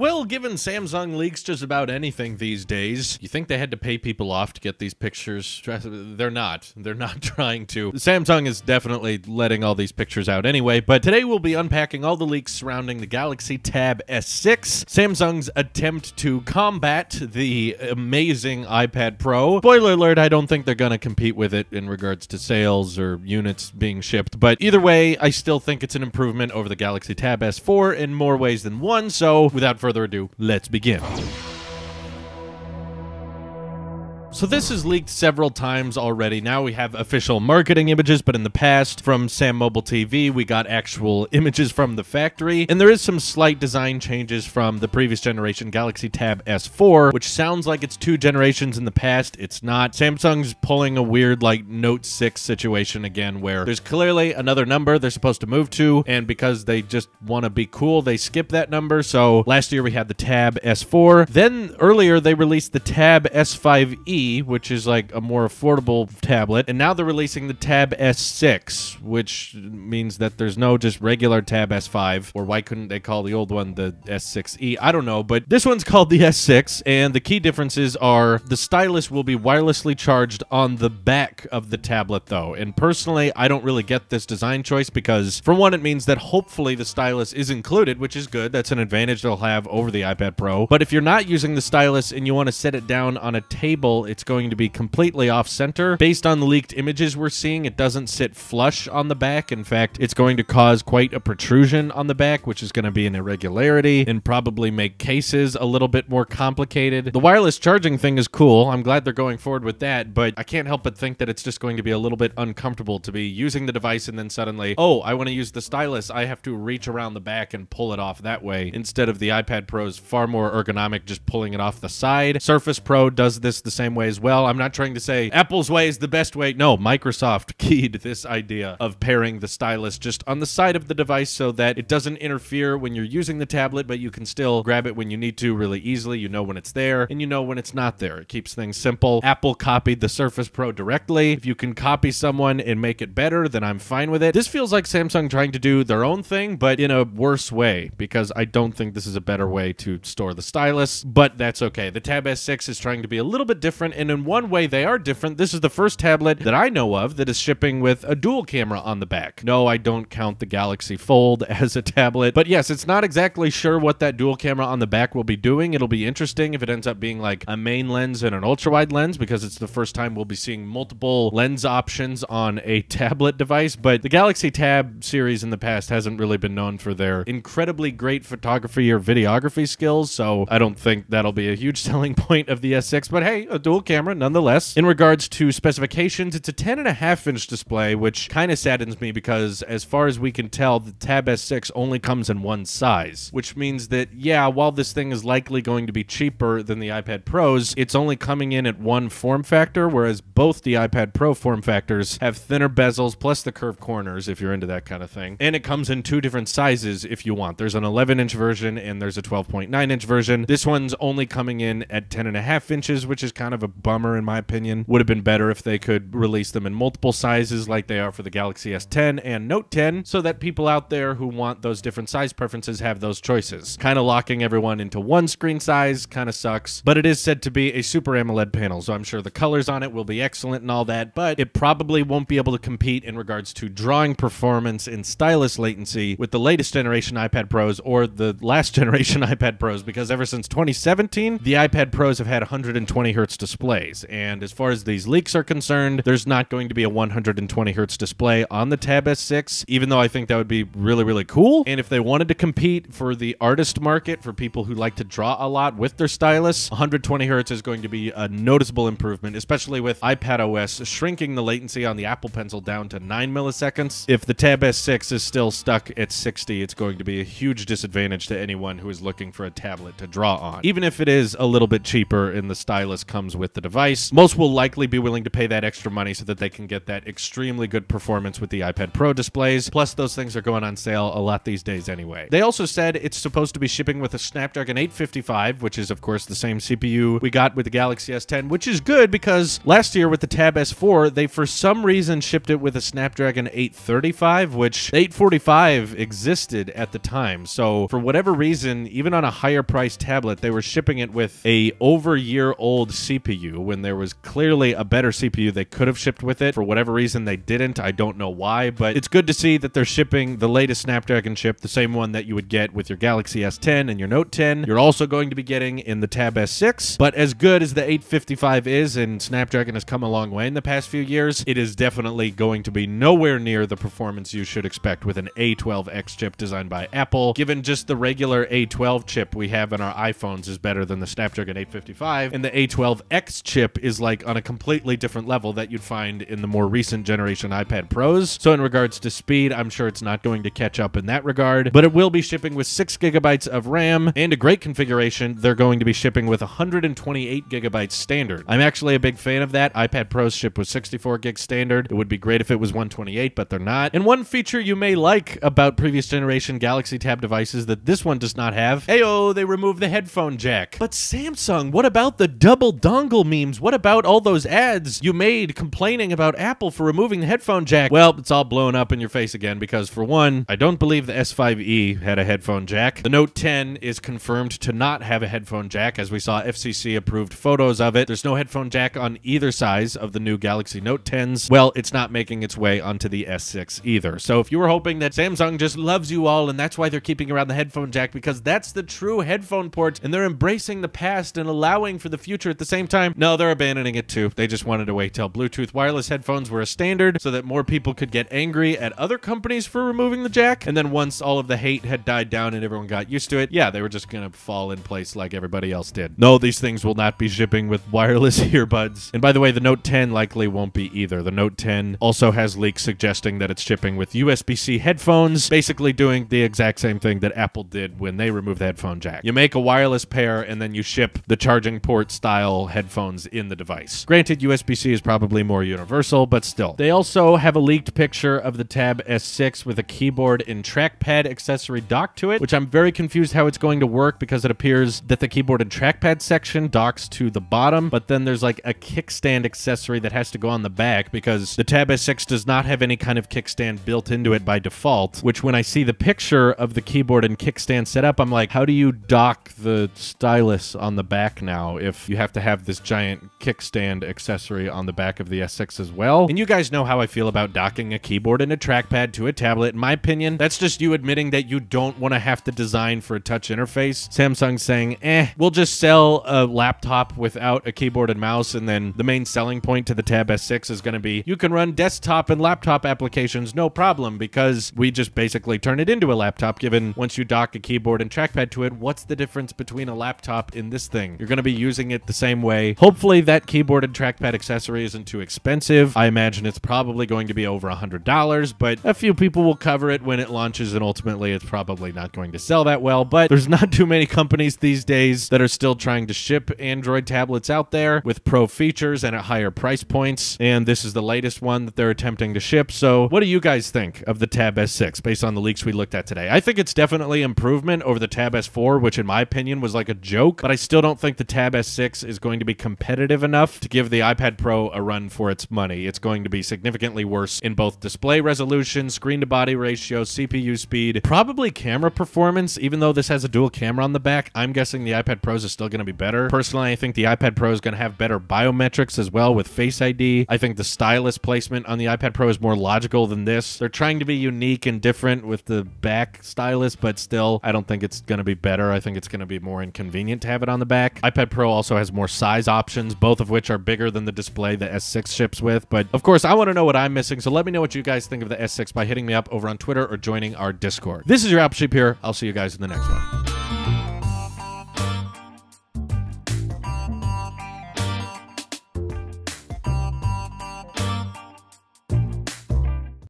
Well, given Samsung leaks just about anything these days, you think they had to pay people off to get these pictures? They're not. They're not trying to. Samsung is definitely letting all these pictures out anyway, but today we'll be unpacking all the leaks surrounding the Galaxy Tab S6, Samsung's attempt to combat the amazing iPad Pro. Spoiler alert, I don't think they're going to compete with it in regards to sales or units being shipped, but either way, I still think it's an improvement over the Galaxy Tab S4 in more ways than one, so without further ado, let's begin. So this has leaked several times already. Now we have official marketing images, but in the past, from Sam Mobile TV, we got actual images from the factory. And there is some slight design changes from the previous generation Galaxy Tab S4, which sounds like it's 2 generations in the past. It's not. Samsung's pulling a weird, like, Note 6 situation again, where there's clearly another number they're supposed to move to, and because they just want to be cool, they skip that number. So last year we had the Tab S4. Then earlier they released the Tab S5e, which is like a more affordable tablet, and now they're releasing the Tab S6, which means that there's no just regular Tab S5, or why couldn't they call the old one the S6e? I don't know, but this one's called the S6, and the key differences are the stylus will be wirelessly charged on the back of the tablet, though, and personally, I don't really get this design choice because, for one, it means that hopefully the stylus is included, which is good. That's an advantage they'll have over the iPad Pro, but if you're not using the stylus and you want to set it down on a table, it's going to be completely off-center. Based on the leaked images we're seeing, it doesn't sit flush on the back. In fact, it's going to cause quite a protrusion on the back, which is going to be an irregularity and probably make cases a little bit more complicated. The wireless charging thing is cool. I'm glad they're going forward with that, but I can't help but think that it's just going to be a little bit uncomfortable to be using the device and then suddenly, oh, I want to use the stylus. I have to reach around the back and pull it off that way, instead of the iPad Pro's far more ergonomic just pulling it off the side. Surface Pro does this the same way as well. I'm not trying to say Apple's way is the best way. No, Microsoft keyed this idea of pairing the stylus just on the side of the device so that it doesn't interfere when you're using the tablet, but you can still grab it when you need to really easily. You know when it's there, and you know when it's not there. It keeps things simple. Apple copied the Surface Pro directly. If you can copy someone and make it better, then I'm fine with it. This feels like Samsung trying to do their own thing, but in a worse way, because I don't think this is a better way to store the stylus, but that's okay. The Tab S6 is trying to be a little bit different, and in one way they are different. This is the first tablet that I know of that is shipping with a dual camera on the back. No, I don't count the Galaxy Fold as a tablet, but yes, it's not exactly sure what that dual camera on the back will be doing. It'll be interesting if it ends up being like a main lens and an ultra-wide lens, because it's the first time we'll be seeing multiple lens options on a tablet device, but the Galaxy Tab series in the past hasn't really been known for their incredibly great photography or videography skills, so I don't think that'll be a huge selling point of the S6, but hey, a dual camera nonetheless. In regards to specifications, it's a 10.5-inch display, which kind of saddens me because as far as we can tell, the Tab S6 only comes in one size, which means that, yeah, while this thing is likely going to be cheaper than the iPad Pros, it's only coming in at one form factor, whereas both the iPad Pro form factors have thinner bezels plus the curved corners, if you're into that kind of thing. And it comes in 2 different sizes if you want. There's an 11-inch version and there's a 12.9-inch version. This one's only coming in at 10.5 inches, which is kind of a bummer in my opinion. Would have been better if they could release them in multiple sizes like they are for the Galaxy S10 and Note 10, so that people out there who want those different size preferences have those choices. Kind of locking everyone into one screen size kind of sucks, but it is said to be a Super AMOLED panel, so I'm sure the colors on it will be excellent and all that, but it probably won't be able to compete in regards to drawing performance and stylus latency with the latest generation iPad Pros or the last generation iPad Pros, because ever since 2017, the iPad Pros have had 120 Hz displays, and as far as these leaks are concerned, there's not going to be a 120 Hz display on the Tab S6, even though I think that would be really, really cool. And if they wanted to compete for the artist market, for people who like to draw a lot with their stylus, 120 Hz is going to be a noticeable improvement, especially with iPadOS shrinking the latency on the Apple Pencil down to 9 milliseconds. If the Tab S6 is still stuck at 60, it's going to be a huge disadvantage to anyone who is looking for a tablet to draw on, even if it is a little bit cheaper and the stylus comes with with the device. Most will likely be willing to pay that extra money so that they can get that extremely good performance with the iPad Pro displays. Plus, those things are going on sale a lot these days anyway. They also said it's supposed to be shipping with a Snapdragon 855, which is, of course, the same CPU we got with the Galaxy S10, which is good because last year with the Tab S4, they for some reason shipped it with a Snapdragon 835, which the 845 existed at the time. So for whatever reason, even on a higher priced tablet, they were shipping it with a over-year-old CPU when there was clearly a better CPU they could have shipped with it. For whatever reason, they didn't. I don't know why, but it's good to see that they're shipping the latest Snapdragon chip, the same one that you would get with your Galaxy S10 and your Note 10. You're also going to be getting in the Tab S6, but as good as the 855 is, and Snapdragon has come a long way in the past few years, it is definitely going to be nowhere near the performance you should expect with an A12X chip designed by Apple. Given just the regular A12 chip we have in our iPhones is better than the Snapdragon 855, and the A12X chip is like on a completely different level that you'd find in the more recent generation iPad Pros. So in regards to speed, I'm sure it's not going to catch up in that regard, but it will be shipping with 6 gigabytes of RAM and a great configuration. They're going to be shipping with 128 gigabytes standard. I'm actually a big fan of that. iPad Pros ship with 64 gig standard. It would be great if it was 128, but they're not. And one feature you may like about previous generation Galaxy Tab devices that this one does not have, heyo, they removed the headphone jack. But Samsung, what about the double dongle memes? What about all those ads you made complaining about Apple for removing the headphone jack? Well, it's all blown up in your face again because, for one, I don't believe the S5e had a headphone jack. The Note 10 is confirmed to not have a headphone jack, as we saw FCC-approved photos of it. There's no headphone jack on either size of the new Galaxy Note 10s. Well, it's not making its way onto the S6 either. So if you were hoping that Samsung just loves you all and that's why they're keeping around the headphone jack, because that's the true headphone port and they're embracing the past and allowing for the future at the same time, no, they're abandoning it too. They just wanted to wait till Bluetooth wireless headphones were a standard so that more people could get angry at other companies for removing the jack. And then once all of the hate had died down and everyone got used to it, yeah, they were just gonna fall in place like everybody else did. No, these things will not be shipping with wireless earbuds. And by the way, the Note 10 likely won't be either. The Note 10 also has leaks suggesting that it's shipping with USB-C headphones, basically doing the exact same thing that Apple did when they removed the headphone jack. You make a wireless pair and then you ship the charging port style headphones in the device. Granted, USB-C is probably more universal, but still. They also have a leaked picture of the Tab S6 with a keyboard and trackpad accessory docked to it, which I'm very confused how it's going to work because it appears that the keyboard and trackpad section docks to the bottom, but then there's like a kickstand accessory that has to go on the back because the Tab S6 does not have any kind of kickstand built into it by default, which when I see the picture of the keyboard and kickstand set up, I'm like, how do you dock the stylus on the back now if you have to have this giant kickstand accessory on the back of the S6 as well? And you guys know how I feel about docking a keyboard and a trackpad to a tablet. In my opinion, that's just you admitting that you don't want to have to design for a touch interface. Samsung's saying, we'll just sell a laptop without a keyboard and mouse, and then the main selling point to the Tab S6 is going to be you can run desktop and laptop applications no problem because we just basically turn it into a laptop, given once you dock a keyboard and trackpad to it, what's the difference between a laptop and this thing? You're going to be using it the same way. Hopefully that keyboard and trackpad accessory isn't too expensive. I imagine it's probably going to be over $100, but a few people will cover it when it launches, and ultimately it's probably not going to sell that well. But there's not too many companies these days that are still trying to ship Android tablets out there with pro features and at higher price points, and this is the latest one that they're attempting to ship. So what do you guys think of the Tab S6 based on the leaks we looked at today? I think it's definitely improvement over the Tab S4, which in my opinion was like a joke, but I still don't think the Tab S6 is going to be competitive enough to give the iPad Pro a run for its money. It's going to be significantly worse in both display resolution, screen-to-body ratio, CPU speed, probably camera performance. Even though this has a dual camera on the back, I'm guessing the iPad Pros is still going to be better. Personally, I think the iPad Pro is going to have better biometrics as well with Face ID. I think the stylus placement on the iPad Pro is more logical than this. They're trying to be unique and different with the back stylus, but still, I don't think it's going to be better. I think it's going to be more inconvenient to have it on the back. iPad Pro also has more size options, both of which are bigger than the display the S6 ships with. But of course, I want to know what I'm missing, so let me know what you guys think of the S6 by hitting me up over on Twitter or joining our Discord. This is your Apple Sheep here. I'll see you guys in the next one.